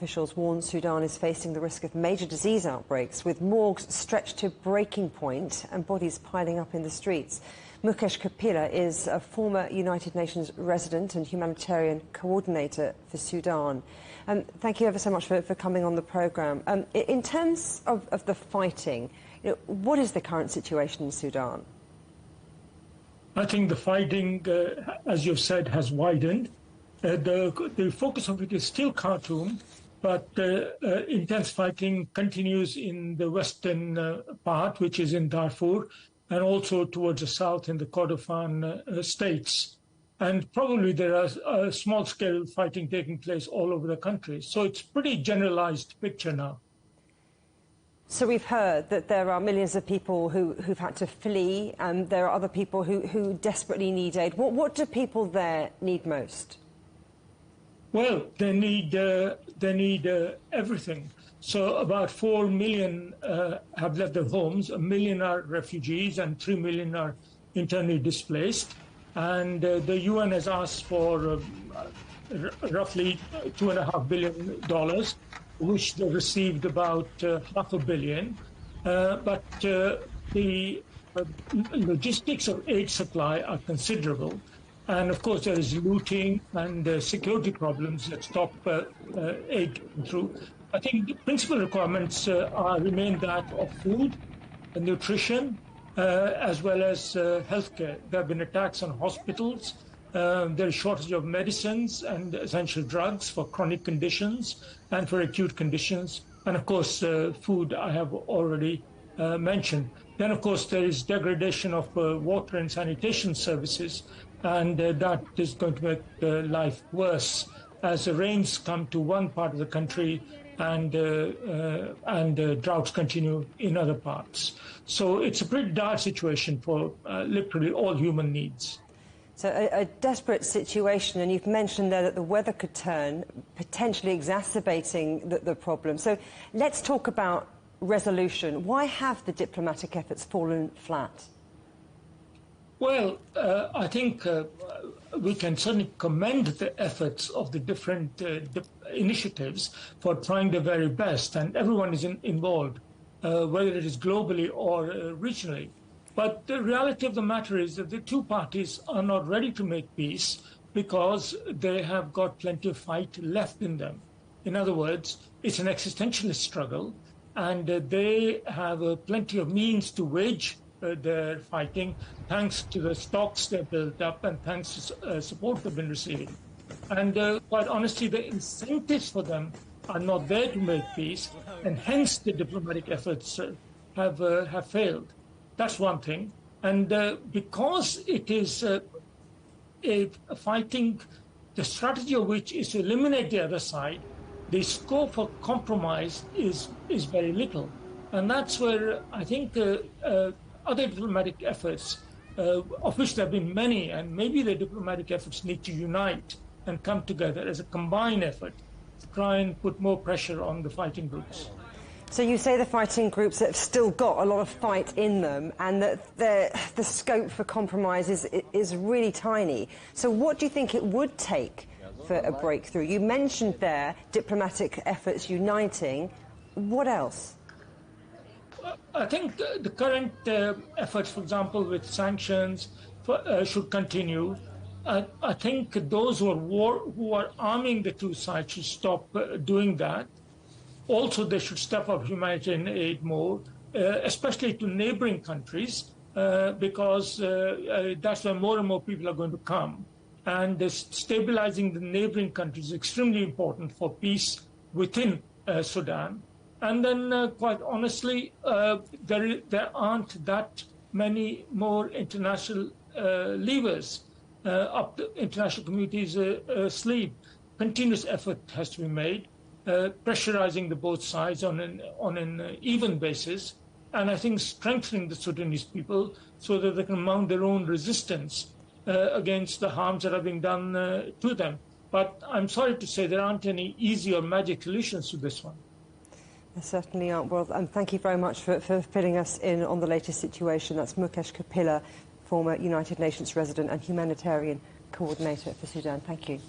officials warn Sudan is facing the risk of major disease outbreaks, with morgues stretched to breaking point and bodies piling up in the streets. Mukesh Kapila is a former United Nations resident and humanitarian coordinator for Sudan. Thank you ever so much for coming on the programme. In terms of the fighting, what is the current situation in Sudan? I think the fighting, as you've said, has widened. The focus of it is still Khartoum, but intense fighting continues in the western part, which is in Darfur, and also towards the south in the Kordofan states. And probably there are small-scale fighting taking place all over the country. So it's a pretty generalized picture now. So we've heard that there are millions of people who've had to flee, and there are other people who desperately need aid. What do people there need most? Well, they need everything. So about 4 million have left their homes, 1 million are refugees, and 3 million are internally displaced. And the UN has asked for roughly $2.5 billion, which they received about $500 million. But the logistics of aid supply are considerable. And of course, there is looting and security problems that stop aid through. I think the principal requirements remain that of food, nutrition, as well as healthcare. There have been attacks on hospitals. There is shortage of medicines and essential drugs for chronic conditions and for acute conditions. And of course, food I have already mentioned. Then, of course, there is degradation of water and sanitation services, and that is going to make life worse as the rains come to one part of the country and droughts continue in other parts. So it's a pretty dire situation for literally all human needs. So a desperate situation, and you've mentioned there that the weather could turn, potentially exacerbating the problem. So let's talk about resolution. Why have the diplomatic efforts fallen flat? Well, I think we can certainly commend the efforts of the different initiatives for trying their very best, and everyone is involved, whether it is globally or regionally. But the reality of the matter is that the two parties are not ready to make peace because they have got plenty of fight left in them. In other words, it's an existentialist struggle, and they have plenty of means to wage their fighting, thanks to the stocks they've built up and thanks to support they've been receiving. And quite honestly, the incentives for them are not there to make peace, and hence the diplomatic efforts have failed. That's one thing. And because it is a fighting, the strategy of which is to eliminate the other side, the scope for compromise is very little. And that's where I think other diplomatic efforts, of which there have been many, and maybe the diplomatic efforts need to unite and come together as a combined effort to try and put more pressure on the fighting groups. So you say the fighting groups have still got a lot of fight in them, and that the scope for compromise is really tiny. So what do you think it would take for a breakthrough? You mentioned there diplomatic efforts uniting. What else? I think the current efforts, for example, with sanctions, should continue. I think those who are arming the two sides should stop doing that. Also, they should step up humanitarian aid more, especially to neighboring countries, because that's where more and more people are going to come. And stabilizing the neighboring countries is extremely important for peace within Sudan. And then, quite honestly, there aren't that many more international levers up the international community's sleeve. Continuous effort has to be made, pressurizing the both sides on an even basis, and I think strengthening the Sudanese people so that they can mount their own resistance against the harms that are being done to them. But I'm sorry to say there aren't any easy or magic solutions to this one. There certainly aren't. Well, thank you very much for filling us in on the latest situation. That's Mukesh Kapila, former United Nations resident and humanitarian coordinator for Sudan. Thank you.